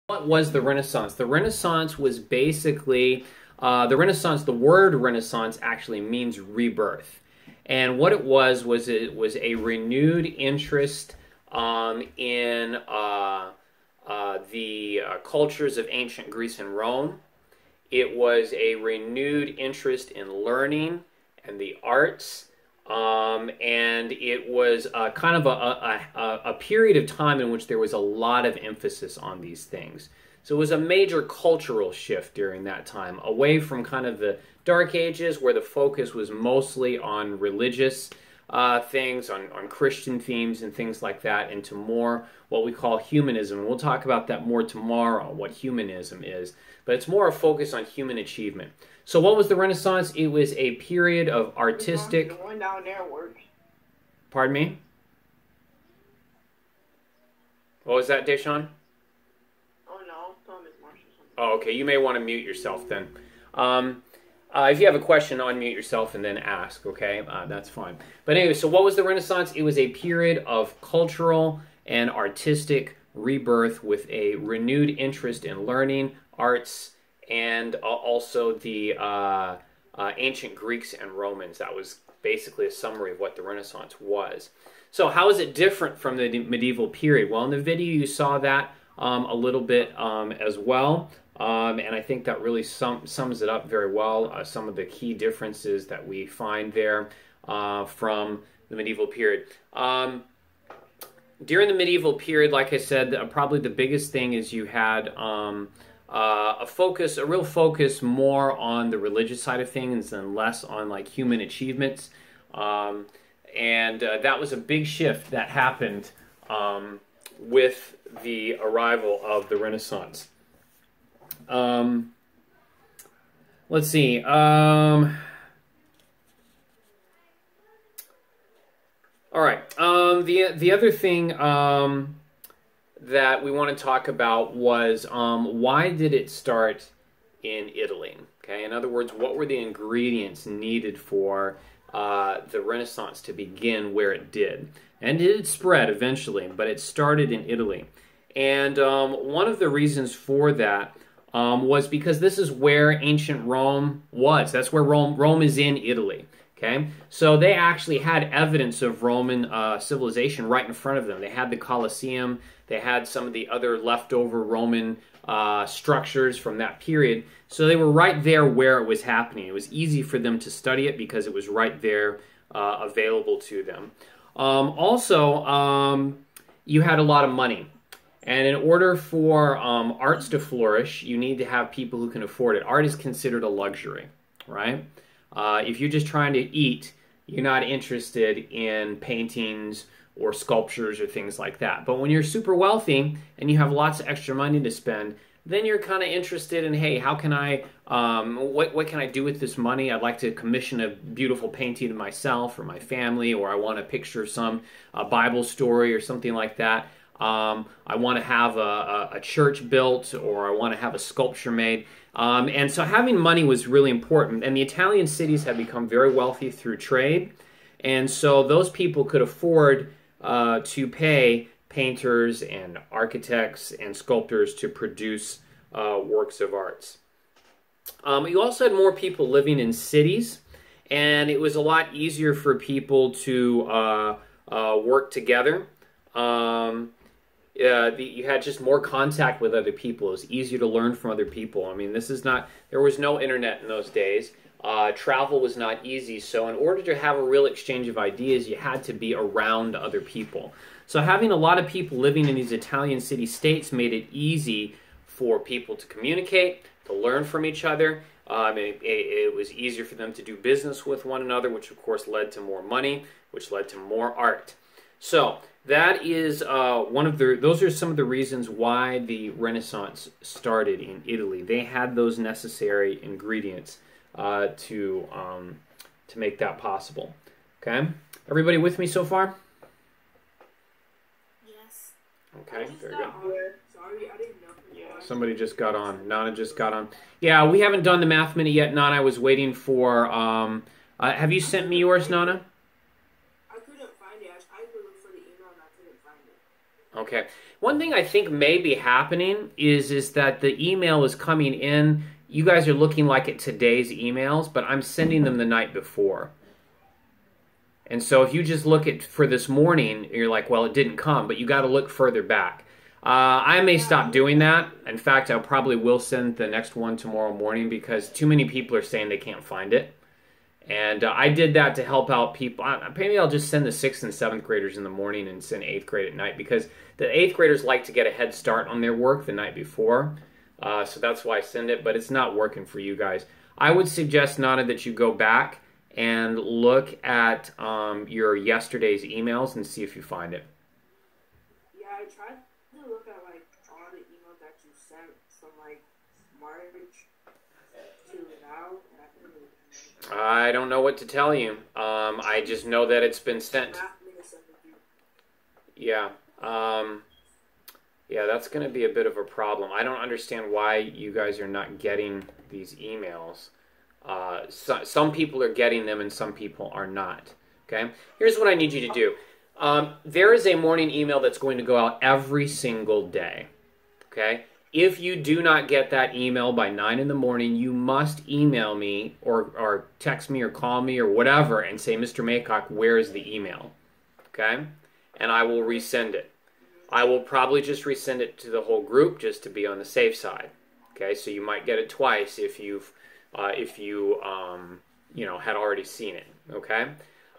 What was the Renaissance? The Renaissance was basically, the word Renaissance actually means rebirth. And what it was a renewed interest in the cultures of ancient Greece and Rome. It was a renewed interest in learning and the arts. And it was kind of a period of time in which there was a lot of emphasis on these things. So it was a major cultural shift during that time, away from kind of the Dark Ages, where the focus was mostly on religious things, on Christian themes and things like that, into more what we call humanism. And we'll talk about that more tomorrow, what humanism is. But it's more a focus on human achievement. So what was the Renaissance? It was a period of artistic... The one down there works. Pardon me? What was that, Deshaun? Oh no, Thomas Marshall. Oh, okay. You may want to mute yourself then. If you have a question, unmute yourself and then ask, okay? That's fine. But anyway, so what was the Renaissance? It was a period of cultural and artistic rebirth with a renewed interest in learning, arts, and also the ancient Greeks and Romans. That was basically a summary of what the Renaissance was. So how is it different from the medieval period? Well, in the video you saw that a little bit as well. And I think that really sums it up very well, some of the key differences that we find there from the medieval period. During the medieval period, like I said, probably the biggest thing is you had a real focus more on the religious side of things and less on like human achievements. And that was a big shift that happened with the arrival of the Renaissance. Let's see. All right. The other thing that we want to talk about was why did it start in Italy? Okay. In other words, what were the ingredients needed for the Renaissance to begin where it did? And it did spread eventually, but it started in Italy. And one of the reasons for that was because this is where ancient Rome was. That's where Rome is in Italy. Okay, so they actually had evidence of Roman civilization right in front of them. They had the Colosseum. They had some of the other leftover Roman structures from that period. So they were right there where it was happening. It was easy for them to study it because it was right there available to them. Also, you had a lot of money. And in order for arts to flourish, you need to have people who can afford it. Art is considered a luxury, right? If you're just trying to eat, you're not interested in paintings or sculptures or things like that. But when you're super wealthy and you have lots of extra money to spend, then you're kind of interested in, hey, how can I, what can I do with this money? I'd like to commission a beautiful painting of myself or my family, or I want to picture some Bible story or something like that. I want to have a church built, or I want to have a sculpture made. And so having money was really important. And the Italian cities have become very wealthy through trade. And so those people could afford to pay painters and architects and sculptors to produce works of arts. You also had more people living in cities. And it was a lot easier for people to work together. You had just more contact with other people. It was easier to learn from other people. I mean, there was no internet in those days. Travel was not easy. So in order to have a real exchange of ideas, you had to be around other people. So having a lot of people living in these Italian city-states made it easy for people to communicate, to learn from each other. It was easier for them to do business with one another, which of course led to more money, which led to more art. So that is those are some of the reasons why the Renaissance started in Italy. They had those necessary ingredients to make that possible. Okay, everybody with me so far? Yes. Okay, very good. Sorry, I didn't know. Yeah, somebody just got on. Nana just got on. Yeah, we haven't done the math minute yet, Nana. I was waiting for. Have you sent me yours, Nana? Okay. One thing I think may be happening is that the email is coming in. You guys are looking like at today's emails, but I'm sending them the night before. And so if you just look at for this morning, you're like, well, it didn't come, but you got to look further back. I may stop doing that. In fact, I probably will send the next one tomorrow morning because too many people are saying they can't find it. And I did that to help out people. Maybe I'll just send the 6th and 7th graders in the morning and send 8th grade at night because the 8th graders like to get a head start on their work the night before. So that's why I send it, but it's not working for you guys. I would suggest, Nana, that you go back and look at your yesterday's emails and see if you find it. Yeah, I tried to look at like all the emails that you sent from like March to now, and I couldn't really find it. I don't know what to tell you. I just know that it's been sent. Yeah. Yeah, that's going to be a bit of a problem. I don't understand why you guys are not getting these emails. Some people are getting them and some people are not. Okay? Here's what I need you to do. There is a morning email that's going to go out every single day. Okay? If you do not get that email by 9 in the morning, you must email me or text me or call me or whatever and say, Mr. Maycock, where is the email? Okay? And I will resend it. I will probably just resend it to the whole group just to be on the safe side. Okay? So you might get it twice if you had already seen it. Okay?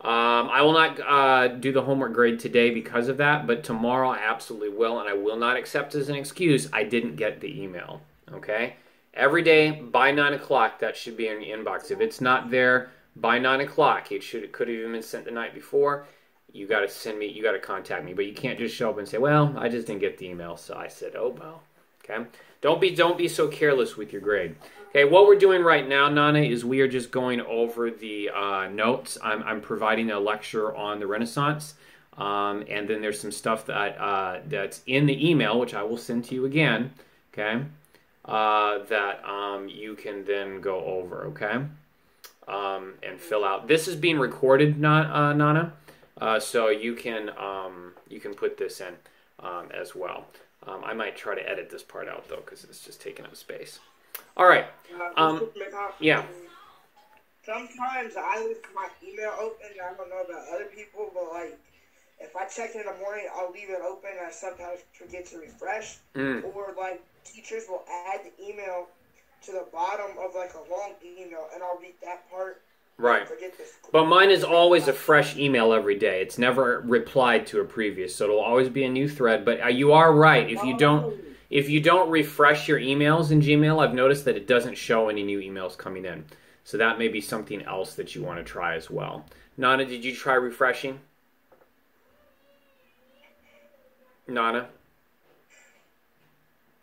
I will not do the homework grade today because of that, but tomorrow I absolutely will, and I will not accept as an excuse I didn't get the email. Okay? Every day by 9 o'clock, that should be in your inbox. If it's not there by 9 o'clock, it could have even been sent the night before. You got to send me. You got to contact me, but you can't just show up and say, "Well, I just didn't get the email." So I said, "Oh well." Okay? Don't be so careless with your grade. Okay, what we're doing right now, Nana, is we are just going over the notes. I'm providing a lecture on the Renaissance, and then there's some stuff that that's in the email, which I will send to you again, okay, that you can then go over, okay, and fill out. This is being recorded, Nana, so you can put this in as well. I might try to edit this part out, though, because it's just taking up space. All right. Yeah. Sometimes I leave my email open. I don't know about other people, but like if I check in the morning, I'll leave it open. I sometimes forget to refresh, or like teachers will add the email to the bottom of like a long email, and I'll read that part. Right. But mine is always a fresh email every day. It's never replied to a previous, so it'll always be a new thread. But you are right. If you don't refresh your emails in Gmail, I've noticed that it doesn't show any new emails coming in. So that may be something else that you want to try as well. Nana, did you try refreshing? Nana?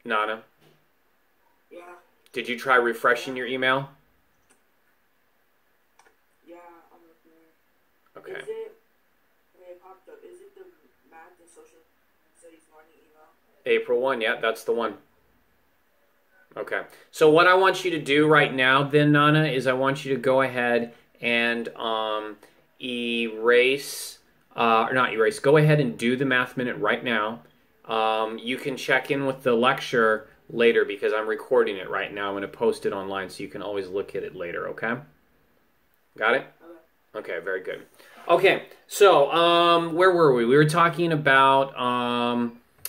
Nana? Yeah. Did you try refreshing your email? Yeah, I'm looking. Okay. Is it, it popped up, is it the math and social studies morning email? April 1, yeah, that's the one. Okay. So what I want you to do right now then, Nana, is I want you to go ahead and erase, or not erase, go ahead and do the Math Minute right now. You can check in with the lecture later because I'm recording it right now. I'm going to post it online so you can always look at it later, okay? Got it? Okay, very good. Okay, so where were we? We were talking about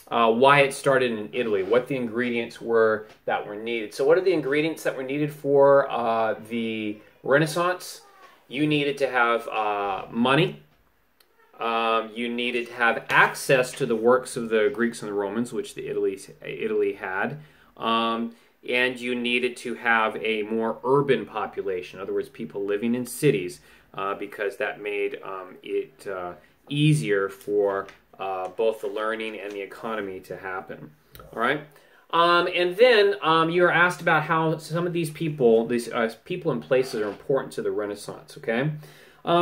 why it started in Italy, what the ingredients were that were needed. So what are the ingredients that were needed for the Renaissance? You needed to have money. You needed to have access to the works of the Greeks and the Romans, which Italy had. And you needed to have a more urban population, in other words, people living in cities, because that made it easier for both the learning and the economy to happen. All right? And then you are asked about how some of these people and places are important to the Renaissance, okay?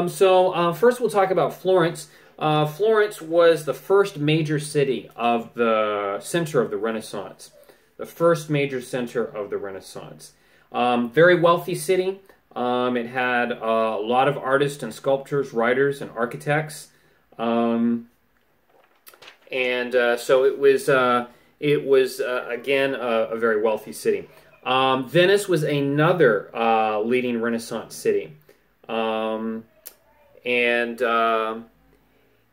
So first we'll talk about Florence. Florence was the first major city of the center of the Renaissance. The first major center of the Renaissance. Very wealthy city. It had a lot of artists and sculptors, writers and architects. And so it was again a very wealthy city. Venice was another leading Renaissance city, and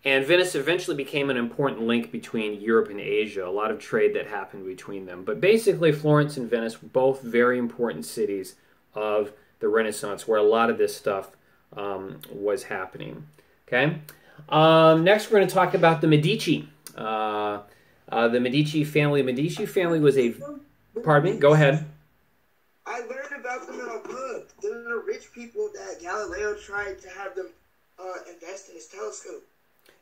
Venice eventually became an important link between Europe and Asia. A lot of trade that happened between them. But basically, Florence and Venice were both very important cities of the Renaissance, where a lot of this stuff was happening. Okay. Next, we're going to talk about the Medici. The Medici family. Medici family was a. Pardon me. Go ahead. I learned about them in a book. They're the rich people that Galileo tried to have them invest in his telescope.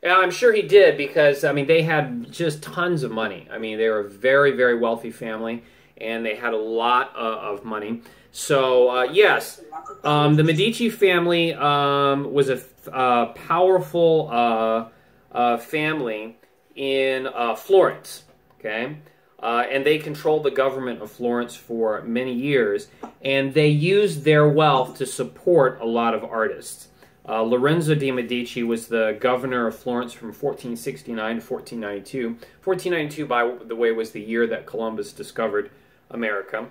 Yeah, I'm sure he did because, I mean, they had just tons of money. I mean, they were a very, very wealthy family, and they had a lot of money. So, yes, the Medici family was a powerful family in Florence, okay? And they controlled the government of Florence for many years, and they used their wealth to support a lot of artists. Lorenzo de' Medici was the governor of Florence from 1469 to 1492. 1492, by the way, was the year that Columbus discovered America.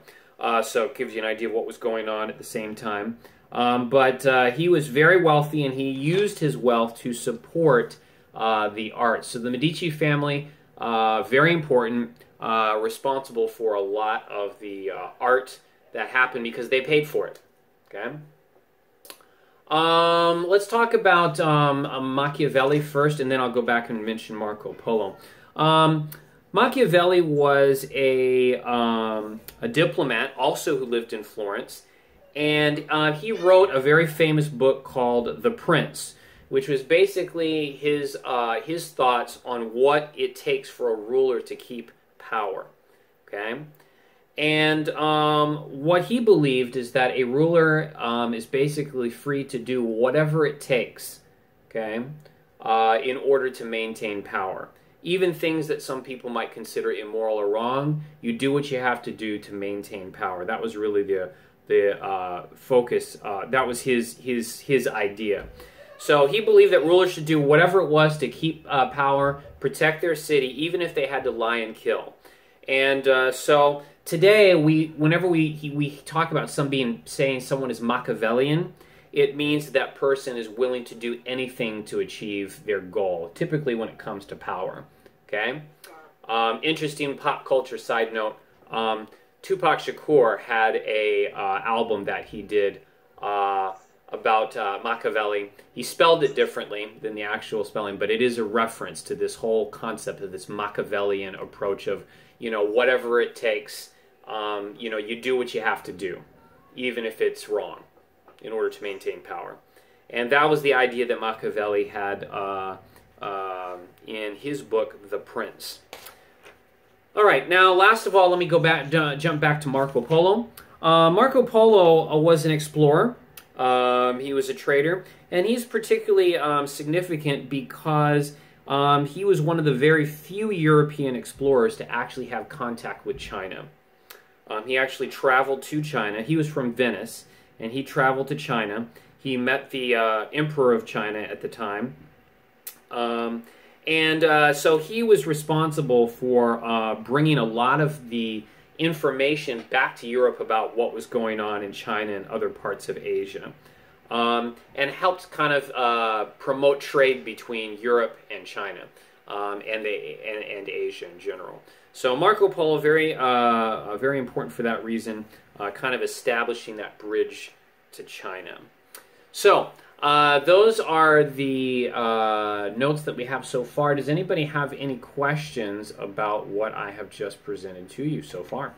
So it gives you an idea of what was going on at the same time. But he was very wealthy, and he used his wealth to support the arts. So the Medici family, very important, responsible for a lot of the art that happened because they paid for it. Okay. Let's talk about Machiavelli first, and then I'll go back and mention Marco Polo. Machiavelli was a diplomat, also who lived in Florence, and he wrote a very famous book called The Prince, which was basically his thoughts on what it takes for a ruler to keep power. Okay. And what he believed is that a ruler is basically free to do whatever it takes, okay, in order to maintain power. Even things that some people might consider immoral or wrong, you do what you have to do to maintain power. That was really the focus. That was his idea. So he believed that rulers should do whatever it was to keep power, protect their city, even if they had to lie and kill. And so today, whenever we talk about saying someone is Machiavellian, it means that person is willing to do anything to achieve their goal, typically when it comes to power. Okay? Interesting pop culture side note, Tupac Shakur had a album that he did about Machiavelli. He spelled it differently than the actual spelling, but it is a reference to this whole concept of this Machiavellian approach of, whatever it takes, you do what you have to do, even if it's wrong, in order to maintain power. And that was the idea that Machiavelli had in his book, The Prince. All right, now, last of all, let me jump back to Marco Polo. Marco Polo was an explorer. He was a trader, and he's particularly significant because he was one of the very few European explorers to actually have contact with China. He actually traveled to China. He was from Venice, and he traveled to China. He met the Emperor of China at the time. So he was responsible for bringing a lot of the information back to Europe about what was going on in China and other parts of Asia. And helped kind of promote trade between Europe and China and Asia in general. So Marco Polo, very important for that reason, kind of establishing that bridge to China. So those are the notes that we have so far. Does anybody have any questions about what I have just presented to you so far?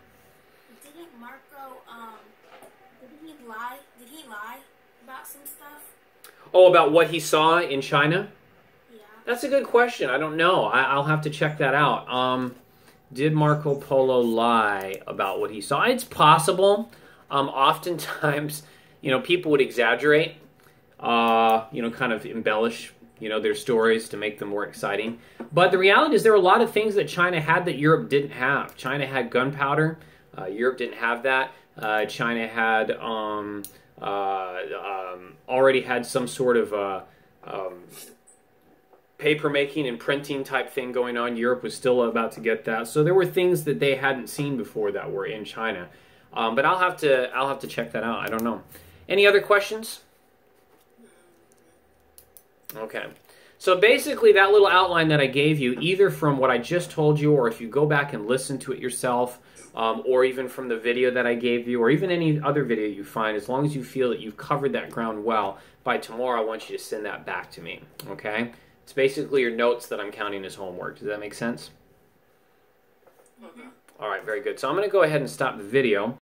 Didn't Marco, did he lie? Did he lie about some stuff? Oh, about what he saw in China? Yeah. That's a good question. I don't know. I'll have to check that out. Did Marco Polo lie about what he saw? It's possible. Oftentimes, people would exaggerate, kind of embellish, their stories to make them more exciting. But the reality is there were a lot of things that China had that Europe didn't have. China had gunpowder. Europe didn't have that. China had already had some sort of paper making and printing type thing going on. Europe was still about to get that, so there were things that they hadn't seen before that were in China. But I'll have to check that out. I don't know. Any other questions? Okay. So basically, that little outline that I gave you, either from what I just told you, or if you go back and listen to it yourself, or even from the video that I gave you, or even any other video you find, as long as you feel that you've covered that ground well, by tomorrow I want you to send that back to me. Okay? It's basically your notes that I'm counting as homework. Does that make sense? Mm-hmm. All right, very good. So I'm going to go ahead and stop the video.